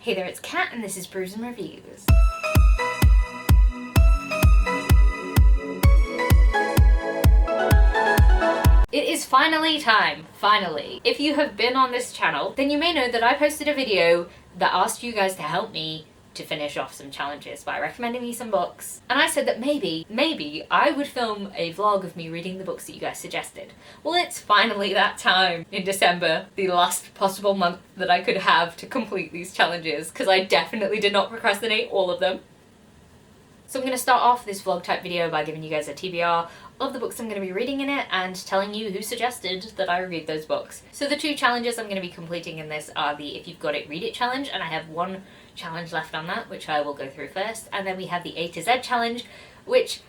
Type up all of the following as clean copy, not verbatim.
Hey there, it's Kat and this is Brews and Reviews. It is finally time, finally. If you have been on this channel, then you may know that I posted a video that asked you guys to help me to finish off some challenges by recommending me some books. And I said that maybe I would film a vlog of me reading the books that you guys suggested. Well, it's finally that time in December, the last possible month that I could have to complete these challenges, because I definitely did not procrastinate all of them. So I'm going to start off this vlog type video by giving you guys a TBR of the books I'm going to be reading in it and telling you who suggested that I read those books. So the two challenges I'm going to be completing in this are the If You've Got It, Read It challenge, and I have one challenge left on that, which I will go through first. And then we have the A to Z challenge, which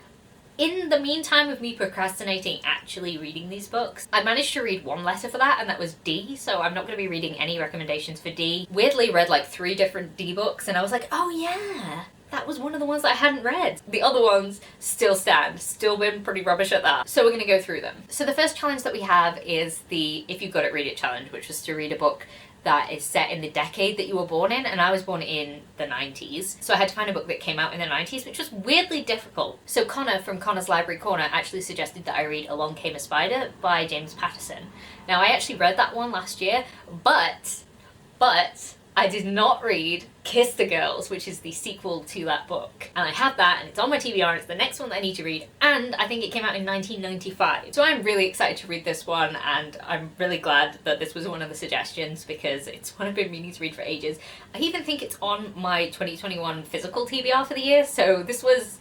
in the meantime of me procrastinating actually reading these books, I managed to read one letter for that, and that was D, so I'm not going to be reading any recommendations for D. Weirdly read like 3 different D books, and I was like, oh yeah, that was one of the ones that I hadn't read. The other ones still stand, still been pretty rubbish at that. So we're gonna go through them. So the first challenge that we have is the If You've Got It, Read It challenge, which was to read a book that is set in the decade that you were born in, and I was born in the 90s. So I had to find a book that came out in the 90s, which was weirdly difficult. So Connor from Connor's Library Corner actually suggested that I read Along Came a Spider by James Patterson. Now I actually read that one last year, but I did not read Kiss the Girls, which is the sequel to that book. And I have that, and it's on my TBR, and it's the next one that I need to read, and I think it came out in 1995. So I'm really excited to read this one, and I'm really glad that this was one of the suggestions, because it's one I've been meaning to read for ages. I even think it's on my 2021 physical TBR for the year, so this was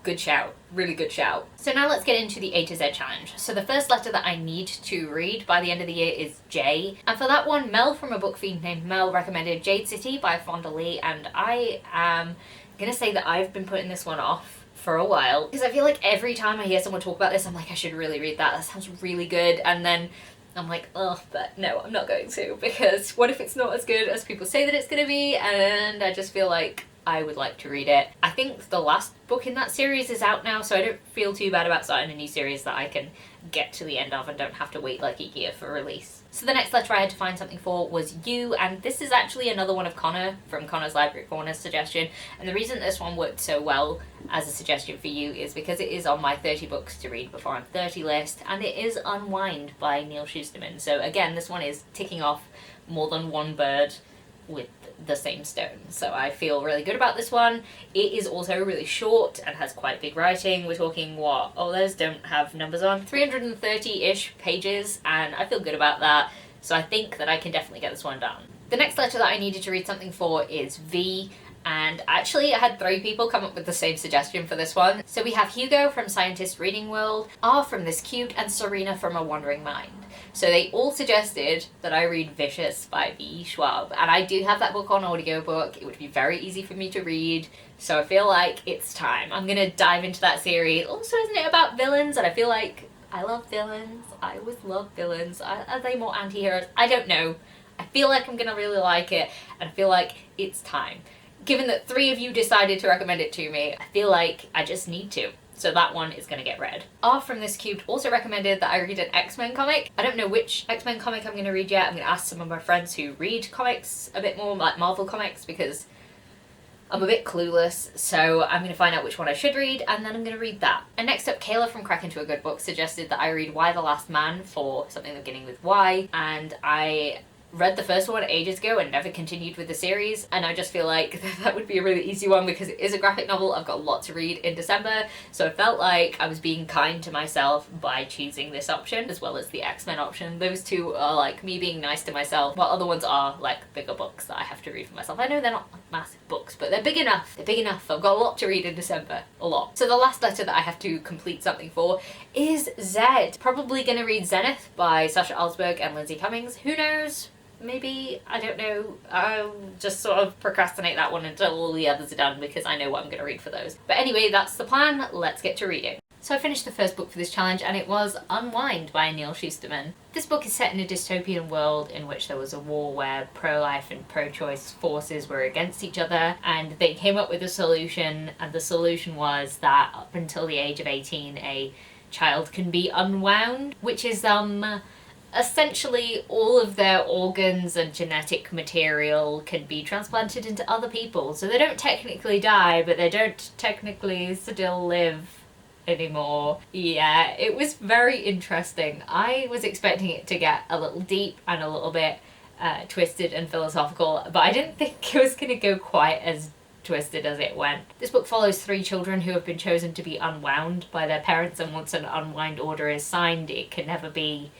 good shout, really good shout. So now let's get into the A to Z challenge. So the first letter that I need to read by the end of the year is J. And for that one, Mel from A Book Fiend Named Mel recommended Jade City by Fonda Lee, and I am gonna say that I've been putting this one off for a while, because I feel like every time I hear someone talk about this, I'm like, I should really read that, that sounds really good, and then I'm like, oh, but no, I'm not going to, because what if it's not as good as people say that it's gonna be, and I just feel like I would like to read it. I think the last book in that series is out now, so I don't feel too bad about starting a new series that I can get to the end of and don't have to wait like a year for release. So the next letter I had to find something for was U, and this is actually another one of Connor from Connor's Library Corner's suggestion, and the reason this one worked so well as a suggestion for you is because it is on my 30 books to read before I'm 30 list, and it is Unwind by Neil Shusterman. So again, this one is ticking off more than one bird with the same stone, so I feel really good about this one. It is also really short and has quite big writing. We're talking, what, oh, those don't have numbers on, 330-ish pages, and I feel good about that, so I think that I can definitely get this one done. The next letter that I needed to read something for is V, and actually I had 3 people come up with the same suggestion for this one. So we have Hugo from Scientist Reading World, R from This Cute, and Serena from A Wandering Mind. So they all suggested that I read Vicious by V. Schwab, and I do have that book on audiobook. It would be very easy for me to read, so I feel like it's time. I'm gonna dive into that series. Also, isn't it about villains? And I feel like I love villains. I always love villains. Are they more anti-heroes? I don't know. I feel like I'm gonna really like it, and I feel like it's time. Given that 3 of you decided to recommend it to me, I feel like I just need to. So that one is going to get read. R from This Cubed also recommended that I read an X-Men comic. I don't know which X-Men comic I'm going to read yet. I'm going to ask some of my friends who read comics a bit more, like Marvel comics, because I'm a bit clueless. So I'm going to find out which one I should read, and then I'm going to read that. And next up, Kayla from Crack Into a Good Book suggested that I read Why the Last Man for something beginning with Y, and I read the first one ages ago and never continued with the series, and I just feel like that would be a really easy one because it is a graphic novel. I've got a lot to read in December, so I felt like I was being kind to myself by choosing this option as well as the X-Men option. Those two are like me being nice to myself, while other ones are like bigger books that I have to read for myself. I know they're not like massive books, but they're big enough. They're big enough. I've got a lot to read in December. A lot. So the last letter that I have to complete something for is Z. Probably gonna read Zenith by Sasha Alsberg and Lindsay Cummings. Who knows? Maybe, I don't know. I'll just sort of procrastinate that one until all the others are done because I know what I'm going to read for those. But anyway, that's the plan. Let's get to reading. So I finished the first book for this challenge, and it was Unwind by Neil Shusterman. This book is set in a dystopian world in which there was a war where pro-life and pro-choice forces were against each other, and they came up with a solution, and the solution was that up until the age of 18 a child can be unwound, which is essentially all of their organs and genetic material can be transplanted into other people. So they don't technically die, but they don't technically still live anymore. Yeah, it was very interesting. I was expecting it to get a little deep and a little bit twisted and philosophical, but I didn't think it was going to go quite as twisted as it went. This book follows 3 children who have been chosen to be unwound by their parents, and once an unwind order is signed, it can never be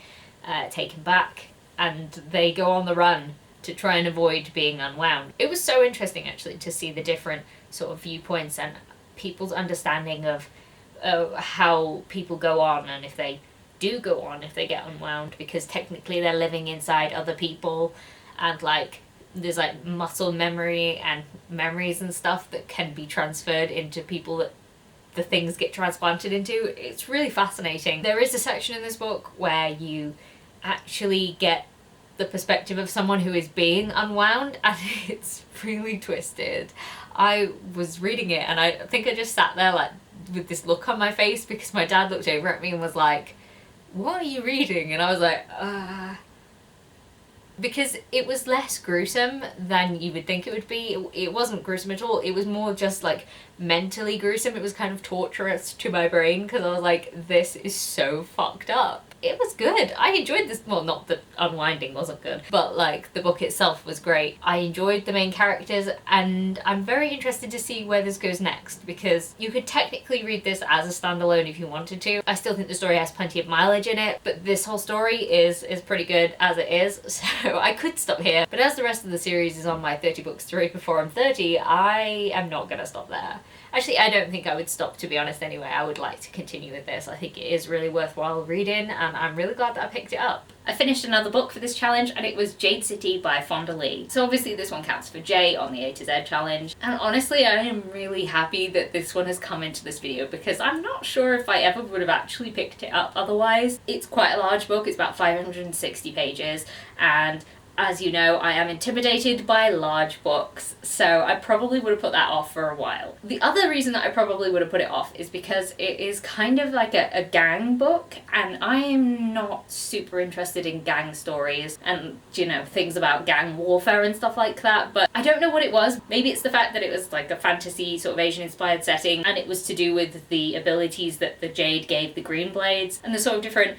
taken back, and they go on the run to try and avoid being unwound. It was so interesting actually to see the different sort of viewpoints and people's understanding of how people go on, and if they do go on, if they get unwound, because technically they're living inside other people, and like there's like muscle memory and memories and stuff that can be transferred into people that the things get transplanted into. It's really fascinating. There is a section in this book where you actually get the perspective of someone who is being unwound, and it's really twisted. I was reading it and I think I just sat there like with this look on my face, because my dad looked over at me and was like, "What are you reading?" And I was like, because it was less gruesome than you would think it would be. It wasn't gruesome at all. It was more just like mentally gruesome. It was kind of torturous to my brain, because I was like, this is so fucked up. It was good. I enjoyed this. Well, not the unwinding wasn't good, but like the book itself was great. I enjoyed the main characters, and I'm very interested to see where this goes next, because you could technically read this as a standalone if you wanted to. I still think the story has plenty of mileage in it, but this whole story is pretty good as it is, so I could stop here. But as the rest of the series is on my 30 books to read before I'm 30, I am not gonna stop there. Actually, I don't think I would stop, to be honest, anyway. I would like to continue with this. I think it is really worthwhile reading, and I'm really glad that I picked it up. I finished another book for this challenge, and it was Jade City by Fonda Lee. So obviously this one counts for J on the A to Z challenge, and honestly I am really happy that this one has come into this video, because I'm not sure if I ever would have actually picked it up otherwise. It's quite a large book. It's about 560 pages, and as you know, I am intimidated by large books, so I probably would have put that off for a while. The other reason that I probably would have put it off is because it is kind of like a gang book, and I am not super interested in gang stories and, you know, things about gang warfare and stuff like that, but I don't know what it was. Maybe it's the fact that it was like a fantasy sort of Asian-inspired setting, and it was to do with the abilities that the Jade gave the Green Blades, and the sort of different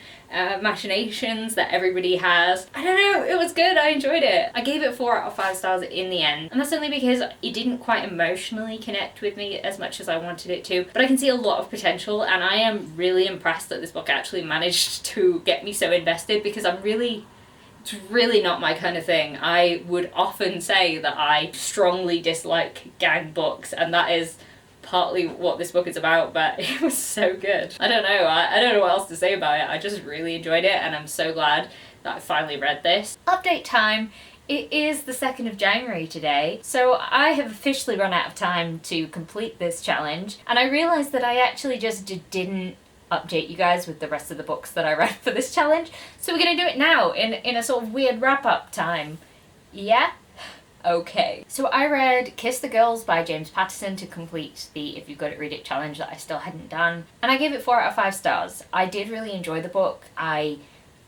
machinations that everybody has. I don't know, it was good. I enjoyed it. I gave it 4 out of 5 stars in the end, and that's only because it didn't quite emotionally connect with me as much as I wanted it to, but I can see a lot of potential, and I am really impressed that this book actually managed to get me so invested, because it's really not my kind of thing. I would often say that I strongly dislike gang books, and that is partly what this book is about, but it was so good. I don't know. I don't know what else to say about it. I just really enjoyed it, and I'm so glad that I finally read this. Update time. It is the 2nd of January today, so I have officially run out of time to complete this challenge, and I realised that I actually just didn't update you guys with the rest of the books that I read for this challenge, so we're gonna do it now in a sort of weird wrap-up time. Yeah? Okay. So I read Kiss the Girls by James Patterson to complete the If You've Got It Read It challenge that I still hadn't done, and I gave it 4 out of 5 stars. I did really enjoy the book. I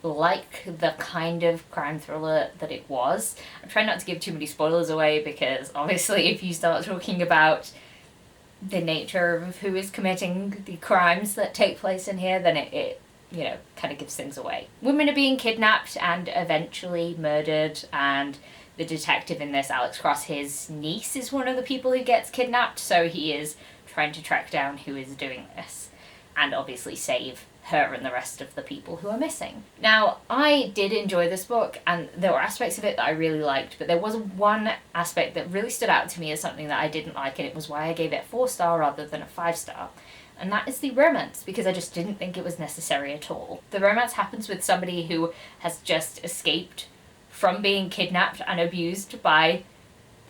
like the kind of crime thriller that it was. I'm trying not to give too many spoilers away, because obviously if you start talking about the nature of who is committing the crimes that take place in here, then it you know, kind of gives things away. Women are being kidnapped and eventually murdered, and the detective in this, Alex Cross, his niece is one of the people who gets kidnapped, so he is trying to track down who is doing this, and obviously save her and the rest of the people who are missing. Now, I did enjoy this book, and there were aspects of it that I really liked, but there was one aspect that really stood out to me as something that I didn't like, and it was why I gave it a 4-star rather than a 5-star. And that is the romance, because I just didn't think it was necessary at all. The romance happens with somebody who has just escaped from being kidnapped and abused by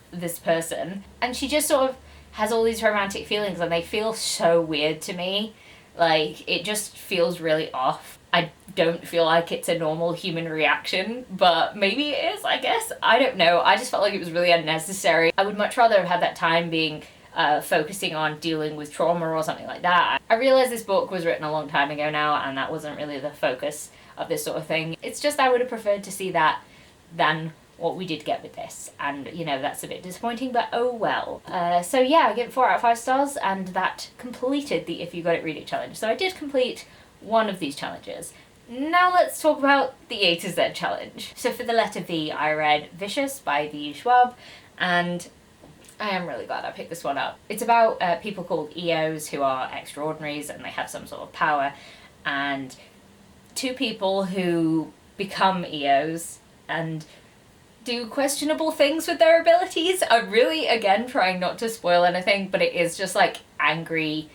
this person, and she just sort of has all these romantic feelings, and they feel so weird to me. Like, it just feels really off. I don't feel like it's a normal human reaction, but maybe it is, I guess. I don't know. I just felt like it was really unnecessary. I would much rather have had that time being focusing on dealing with trauma or something like that. I realised this book was written a long time ago now, and that wasn't really the focus of this sort of thing. It's just I would have preferred to see that than what we did get with this, and you know, that's a bit disappointing, but oh well. So yeah, I give it 4 out of 5 stars, and that completed the If You Got It Read It challenge. So I did complete one of these challenges. Now let's talk about the A to Z challenge. So for the letter V, I read Vicious by V. Schwab, and I am really glad I picked this one up. It's about people called EOs who are extraordinaries and they have some sort of power, and 2 people who become EOs and do questionable things with their abilities. I'm really, again, trying not to spoil anything, but it is just like angry,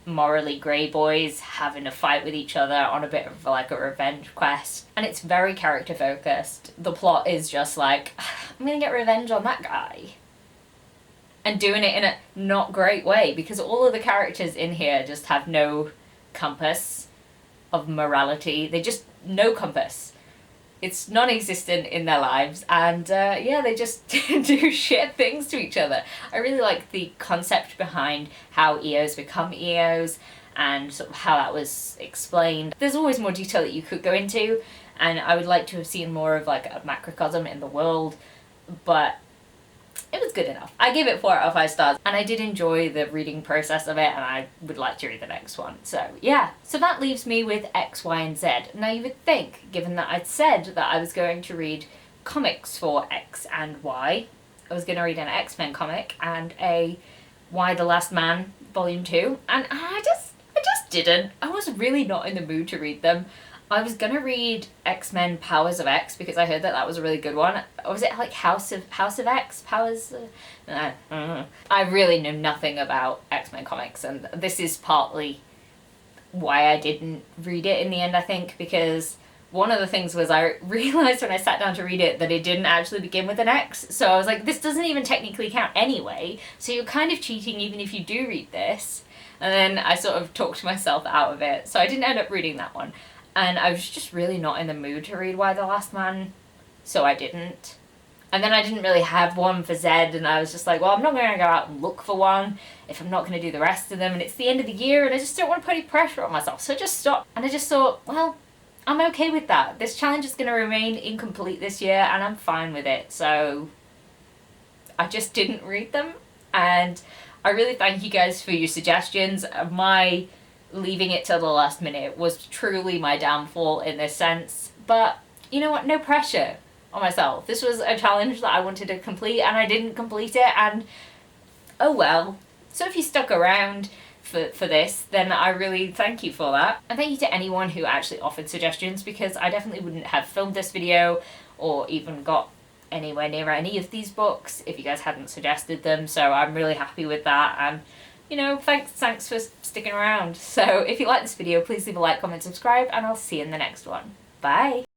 morally grey boys having a fight with each other on a bit of like a revenge quest. And it's very character focused. The plot is just like, I'm gonna get revenge on that guy. And doing it in a not great way, because all of the characters in here just have no compass of morality. They just, no compass. It's non-existent in their lives, and yeah, they just do shit things to each other. I really like the concept behind how EOs become EOs and sort of how that was explained. There's always more detail that you could go into, and I would like to have seen more of like a macrocosm in the world, but it was good enough. I gave it 4 out of 5 stars, and I did enjoy the reading process of it, and I would like to read the next one. So yeah, so that leaves me with X, Y, and Z. Now you would think, given that I'd said that I was going to read comics for X and Y, I was going to read an X-Men comic and a Y the Last Man Volume 2, and I just didn't. I was really not in the mood to read them. I was gonna read X-Men Powers of X because I heard that that was a really good one. Or was it like House of X? Powers? I really know nothing about X-Men comics, and this is partly why I didn't read it in the end, I think, because one of the things was I realised when I sat down to read it that it didn't actually begin with an X, so I was like, this doesn't even technically count anyway, so you're kind of cheating even if you do read this. And then I sort of talked myself out of it, so I didn't end up reading that one. And I was just really not in the mood to read Y the Last Man, so I didn't. And then I didn't really have one for Z, and I was just like, well, I'm not going to go out and look for one if I'm not going to do the rest of them, and it's the end of the year, and I just don't want to put any pressure on myself, so I just stopped. And I just thought, well, I'm okay with that. This challenge is going to remain incomplete this year, and I'm fine with it, so I just didn't read them. And I really thank you guys for your suggestions. My leaving it till the last minute was truly my downfall in this sense, but you know what, no pressure on myself. This was a challenge that I wanted to complete and I didn't complete it, and oh well. So if you stuck around for this, then I really thank you for that. And thank you to anyone who actually offered suggestions, because I definitely wouldn't have filmed this video or even got anywhere near any of these books if you guys hadn't suggested them, so I'm really happy with that. And you know, thanks for sticking around. So if you like this video, please leave a like, comment, subscribe, and I'll see you in the next one. Bye!